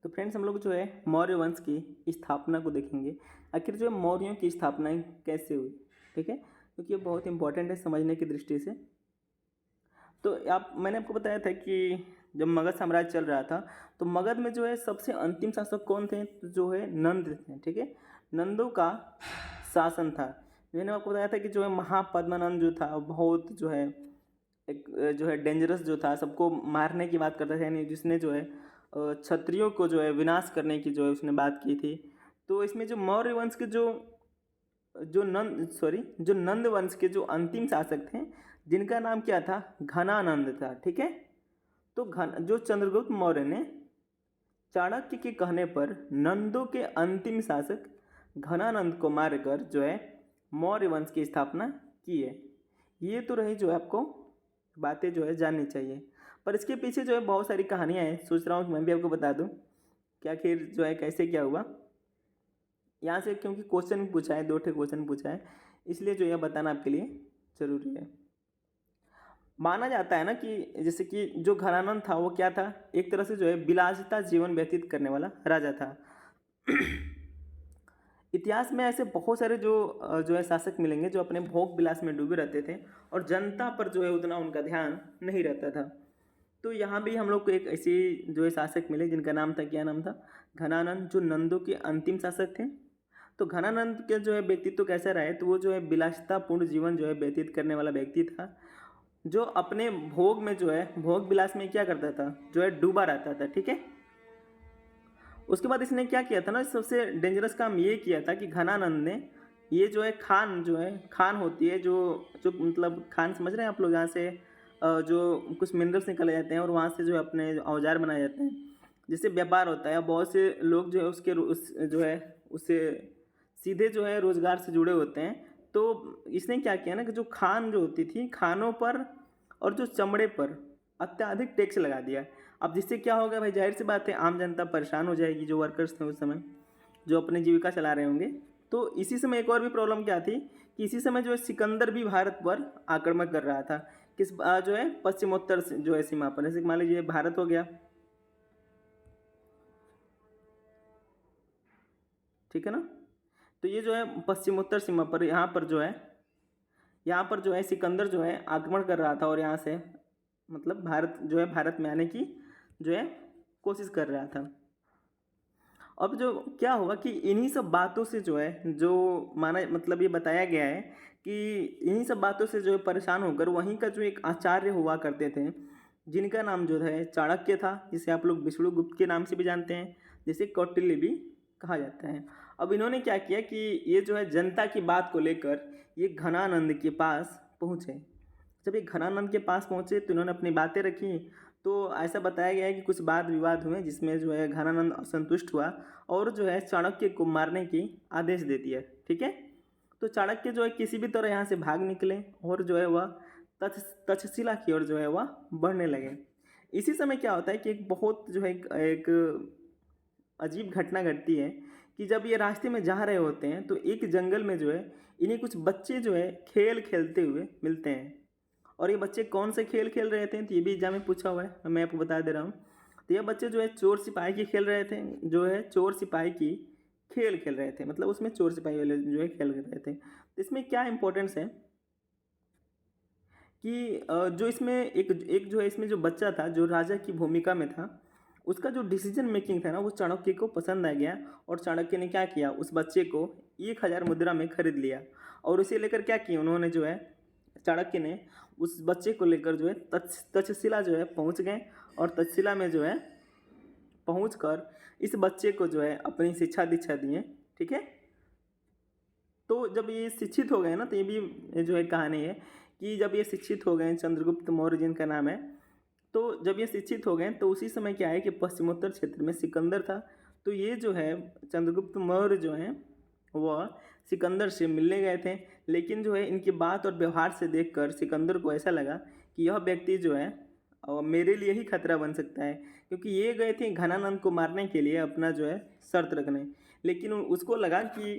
तो फ्रेंड्स हम लोग जो है मौर्य वंश की स्थापना को देखेंगे। आखिर जो है मौर्यों की स्थापना कैसे हुई, ठीक है, क्योंकि ये बहुत इंपॉर्टेंट है समझने की दृष्टि से। तो आप मैंने आपको बताया था कि जब मगध साम्राज्य चल रहा था तो मगध में जो है सबसे अंतिम शासक कौन थे, तो जो है नंद थे, ठीक है। नंदों का शासन था। मैंने आपको बताया था कि जो है महापद्मानंद जो था वो बहुत जो है एक जो है डेंजरस जो था, सबको मारने की बात करता था, यानी जिसने जो है क्षत्रियों को जो है विनाश करने की जो है उसने बात की थी। तो इसमें जो मौर्य वंश के जो नंद वंश के जो अंतिम शासक थे, जिनका नाम क्या था, घनानंद था, ठीक है। तो जो चंद्रगुप्त मौर्य ने चाणक्य के कहने पर नंदों के अंतिम शासक घनानंद को मारकर जो है मौर्य वंश की स्थापना की है। ये तो रही जो है आपको बातें जो है जाननी चाहिए, पर इसके पीछे जो है बहुत सारी कहानियाँ हैं। सोच रहा हूँ कि मैं भी आपको बता दूँ कि आखिर जो है कैसे क्या हुआ यहाँ से, क्योंकि क्वेश्चन पूछा है, 2 क्वेश्चन पूछा है, इसलिए जो यह बताना आपके लिए ज़रूरी है। माना जाता है ना कि जैसे कि जो घनानंद था वो क्या था, एक तरह से जो है विलासिता जीवन व्यतीत करने वाला राजा था। इतिहास में ऐसे बहुत सारे जो है शासक मिलेंगे जो अपने भोग विलास में डूबे रहते थे और जनता पर जो है उतना उनका ध्यान नहीं रहता था। तो यहाँ भी हम लोग को एक ऐसी जो है शासक मिले जिनका नाम था, क्या नाम था, घनानंद, जो नंदों के अंतिम शासक थे। तो घनानंद के जो है व्यक्तित्व कैसा रहा है, तो वो जो है विलासितापूर्ण जीवन जो है व्यतीत करने वाला व्यक्ति था, जो अपने भोग में जो है भोग विलास में क्या करता था, जो है डूबा रहता था, ठीक है। उसके बाद इसने क्या किया था ना, सबसे डेंजरस काम ये किया था कि घनानंद ने ये जो है खान, जो है खान होती है जो जो मतलब खान समझ रहे हैं आप लोग, यहाँ से जो कुछ मिनरल्स निकाले जाते हैं और वहाँ से जो है अपने औजार बनाए जाते हैं, जिससे व्यापार होता है। बहुत से लोग जो है जो है उससे सीधे जो है रोजगार से जुड़े होते हैं। तो इसने क्या किया ना कि जो खान जो होती थी, खानों पर और जो चमड़े पर अत्याधिक टैक्स लगा दिया। अब जिससे क्या होगा भाई, जाहिर सी बात है आम जनता परेशान हो जाएगी, जो वर्कर्स थे उस समय जो अपनी जीविका चला रहे होंगे। तो इसी समय एक और भी प्रॉब्लम क्या थी कि इसी समय जो है सिकंदर भी भारत पर आक्रमण कर रहा था। किस जो है पश्चिमोत्तर जो है सीमा पर, जैसे मान लीजिए भारत हो गया, ठीक है ना। तो ये जो है पश्चिमोत्तर सीमा पर, यहाँ पर जो है सिकंदर जो है आक्रमण कर रहा था और यहाँ से मतलब भारत में आने की जो है कोशिश कर रहा था। अब जो क्या हुआ कि इन्हीं सब बातों से जो है, जो माना मतलब ये बताया गया है कि इन्हीं सब बातों से जो है परेशान होकर वहीं का जो एक आचार्य हुआ करते थे, जिनका नाम जो है चाणक्य था, जिसे आप लोग विष्णुगुप्त के नाम से भी जानते हैं, जिसे कौटिल्य भी कहा जाता है। अब इन्होंने क्या किया कि ये जो है जनता की बात को लेकर ये घनानंद के पास पहुँचे। जब ये घनानंद के पास पहुँचे तो इन्होंने अपनी बातें रखी। तो ऐसा बताया गया है कि कुछ वाद विवाद हुए जिसमें जो है घनानंद असंतुष्ट हुआ और जो है चाणक्य को मारने की आदेश दे दिया, ठीक है। तो चाणक्य जो है किसी भी तरह यहाँ से भाग निकले और जो है वह तक्षशिला की ओर जो है वह बढ़ने लगे। इसी समय क्या होता है कि एक बहुत जो है एक अजीब घटना घटती है कि जब ये रास्ते में जा रहे होते हैं तो एक जंगल में जो है इन्हें कुछ बच्चे जो है खेल खेलते हुए मिलते हैं। और ये बच्चे कौन से खेल खेल रहे थे, तो ये भी एग्जाम में पूछा हुआ है, मैं आपको बता दे रहा हूँ। तो ये बच्चे जो है चोर सिपाही की खेल रहे थे, जो है चोर सिपाही की खेल खेल रहे थे, मतलब उसमें चोर सिपाही वाले जो है खेल रहे थे। तो इसमें क्या इंपॉर्टेंस है कि जो इसमें एक एक जो है इसमें जो बच्चा था जो राजा की भूमिका में था, उसका जो डिसीजन मेकिंग था ना वो चाणक्य को पसंद आ गया और चाणक्य ने क्या किया, उस बच्चे को 1000 मुद्रा में खरीद लिया। और उसे लेकर क्या किया उन्होंने, जो है चाणक्य ने उस बच्चे को लेकर जो है तक्षशिला जो है पहुंच गए और तक्षशिला में जो है पहुँच कर इस बच्चे को जो है अपनी शिक्षा दीक्षा दिए, ठीक है। तो जब ये शिक्षित हो गए ना, तो ये भी जो है कहानी है कि जब ये शिक्षित हो गए, चंद्रगुप्त मौर्य जिनका नाम है, तो जब ये शिक्षित हो गए तो उसी समय क्या है कि पश्चिमोत्तर क्षेत्र में सिकंदर था। तो ये जो है चंद्रगुप्त मौर्य जो हैं वह सिकंदर से मिलने गए थे, लेकिन जो है इनकी बात और व्यवहार से देखकर सिकंदर को ऐसा लगा कि यह व्यक्ति जो है मेरे लिए ही खतरा बन सकता है, क्योंकि ये गए थे घनानंद को मारने के लिए अपना जो है शर्त रखने। लेकिन उसको लगा कि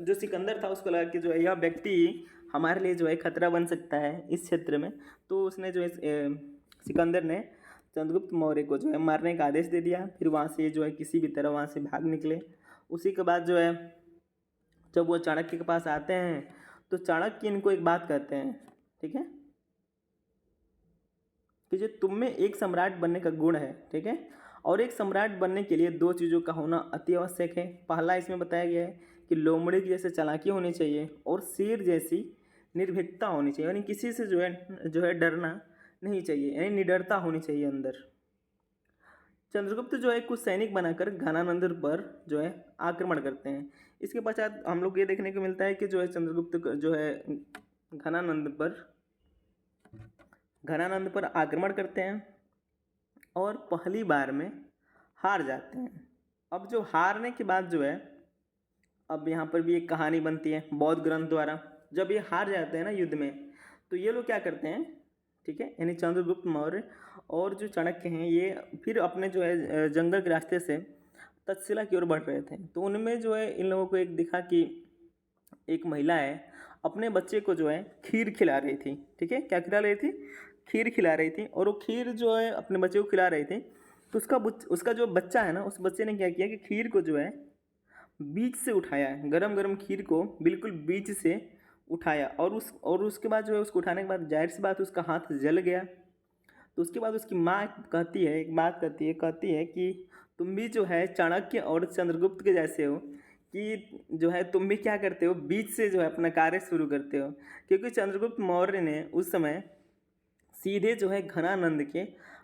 जो सिकंदर था उसको लगा कि जो है यह व्यक्ति हमारे लिए जो है खतरा बन सकता है इस क्षेत्र में। तो उसने जो है सिकंदर ने चंद्रगुप्त मौर्य को जो है मारने का आदेश दे दिया। फिर वहाँ से जो है किसी भी तरह वहाँ से भाग निकले। उसी के बाद जो है जब वो चाणक्य के पास आते हैं तो चाणक्य इनको एक बात कहते हैं, ठीक है, कि जो तुम में एक सम्राट बनने का गुण है, ठीक है, और एक सम्राट बनने के लिए दो चीज़ों का होना अति आवश्यक है। पहला इसमें बताया गया है कि लोमड़ी की जैसे चालाकी होनी चाहिए और शेर जैसी निर्भीकता होनी चाहिए, यानी किसी से जो है डरना नहीं चाहिए, यानी निडरता होनी चाहिए अंदर। चंद्रगुप्त जो है कुछ सैनिक बनाकर घनानंद पर जो है आक्रमण करते हैं। इसके पश्चात हम लोग ये देखने को मिलता है कि जो है चंद्रगुप्त जो है घनानंद पर आक्रमण करते हैं और पहली बार में हार जाते हैं। अब जो हारने के बाद जो है अब यहाँ पर भी एक कहानी बनती है बौद्ध ग्रंथ द्वारा। जब ये हार जाते हैं ना युद्ध में, तो ये लोग क्या करते हैं, ठीक है, यानी चंद्रगुप्त मौर्य और जो चाणक्य हैं ये फिर अपने जो है जंगल के रास्ते से तक्षशिला की ओर बढ़ रहे थे। तो उनमें जो है इन लोगों को एक दिखा कि एक महिला है अपने बच्चे को जो है खीर खिला रही थी, ठीक है, क्या खिला रही थी, खीर खिला रही थी। और वो खीर जो है अपने बच्चे को खिला रही थी, तो उसका जो बच्चा है ना, उस बच्चे ने क्या किया कि खीर को जो है बीच से उठाया है, गरम गरम खीर को बिल्कुल बीच से उठाया और उसके बाद जो है उसको उठाने के बाद जाहिर सी बात उसका हाथ जल गया। तो उसके बाद उसकी माँ कहती है, एक बात कहती है कि तुम भी जो है चाणक्य और चंद्रगुप्त के जैसे हो, कि जो है तुम भी क्या करते हो, बीच से जो है अपना कार्य शुरू करते हो। क्योंकि चंद्रगुप्त मौर्य ने उस समय सीधे जो है घनानंद के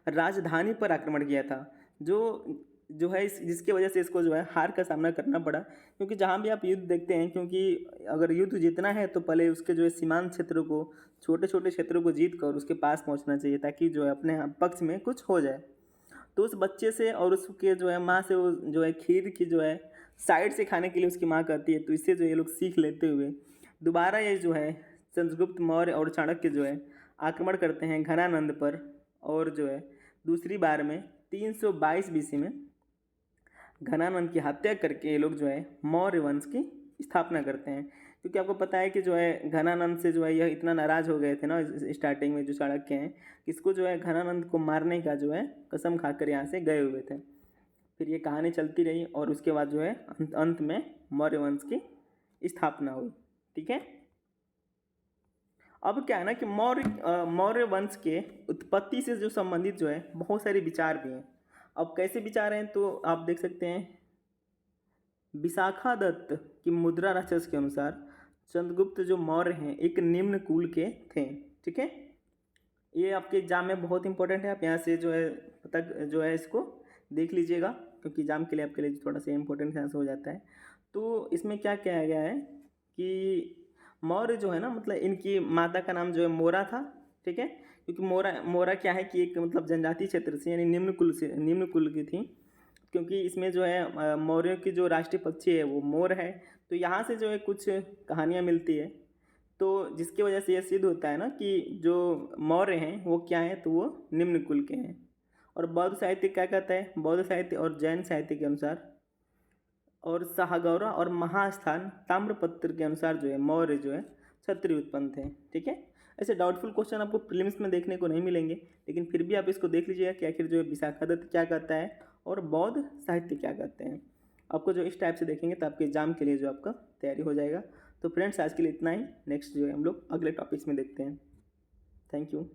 राजधानी पर आक्रमण किया था, जो है जिसकी वजह से इसको जो है हार का सामना करना पड़ा। क्योंकि जहाँ भी आप युद्ध देखते हैं, क्योंकि अगर युद्ध जीतना है तो पहले उसके जो है सीमांत क्षेत्रों को, छोटे छोटे क्षेत्रों को जीत कर उसके पास पहुँचना चाहिए, ताकि जो है अपने पक्ष में कुछ हो जाए। तो उस बच्चे से और उसके जो है माँ से वो जो है खीर की जो है साइड से खाने के लिए उसकी माँ कहती है। तो इससे जो ये लोग सीख लेते हुए दोबारा ये जो है चंद्रगुप्त मौर्य और चाणक्य जो है आक्रमण करते हैं घनानंद पर, और जो है दूसरी बार में 322 BC में घनानंद की हत्या करके ये लोग जो है मौर्य वंश की स्थापना करते हैं। क्योंकि आपको पता है कि जो है घनानंद से जो है यह इतना नाराज़ हो गए थे ना स्टार्टिंग में जो चाणक्य हैं, इसको जो है घनानंद को मारने का जो है कसम खाकर यहाँ से गए हुए थे। फिर ये कहानी चलती रही और उसके बाद जो है अंत में मौर्य वंश की स्थापना हुई, ठीक है। अब क्या है ना कि मौर्य वंश के उत्पत्ति से जो संबंधित जो है बहुत सारे विचार भी हैं। अब कैसे विचार हैं तो आप देख सकते हैं। विशाखा दत्त की मुद्रा राक्षस के अनुसार चंद्रगुप्त जो मौर्य हैं एक निम्न कुल के थे, ठीक है। ये आपके एग्जाम में बहुत इंपॉर्टेंट है, आप यहाँ से जो है जो है इसको देख लीजिएगा, क्योंकि एग्जाम के लिए आपके लिए थोड़ा सा इंपॉर्टेंट यहाँ से हो जाता है। तो इसमें क्या किया गया है कि मौर्य जो है ना, मतलब इनकी माता का नाम जो है मोरा था, ठीक है। क्योंकि मोरा क्या है कि एक मतलब जनजाति क्षेत्र से, यानी निम्न कुल की थी। क्योंकि इसमें जो है मौर्यों की जो राष्ट्रीय पक्षी है वो मोर है। तो यहाँ से जो है कुछ कहानियाँ मिलती है, तो जिसकी वजह से ये सिद्ध होता है ना कि जो मौर्य हैं वो क्या हैं, तो वो निम्न कुल के हैं। और बौद्ध साहित्य क्या कहता है, बौद्ध साहित्य और जैन साहित्य के अनुसार और साहगौरा और महास्थान ताम्रपत्र के अनुसार जो है मौर्य जो है क्षत्रिय उत्पन्न थे, ठीक है। ऐसे डाउटफुल क्वेश्चन आपको प्रीलिम्स में देखने को नहीं मिलेंगे, लेकिन फिर भी आप इसको देख लीजिएगा कि आखिर जो है विशाखा दत्त क्या कहता है और बौद्ध साहित्य क्या कहते हैं। आपको जो इस टाइप से देखेंगे तो आपके एग्जाम के लिए जो आपका तैयारी हो जाएगा। तो फ्रेंड्स आज के लिए इतना ही, नेक्स्ट जो है हम लोग अगले टॉपिक्स में देखते हैं। Thank you.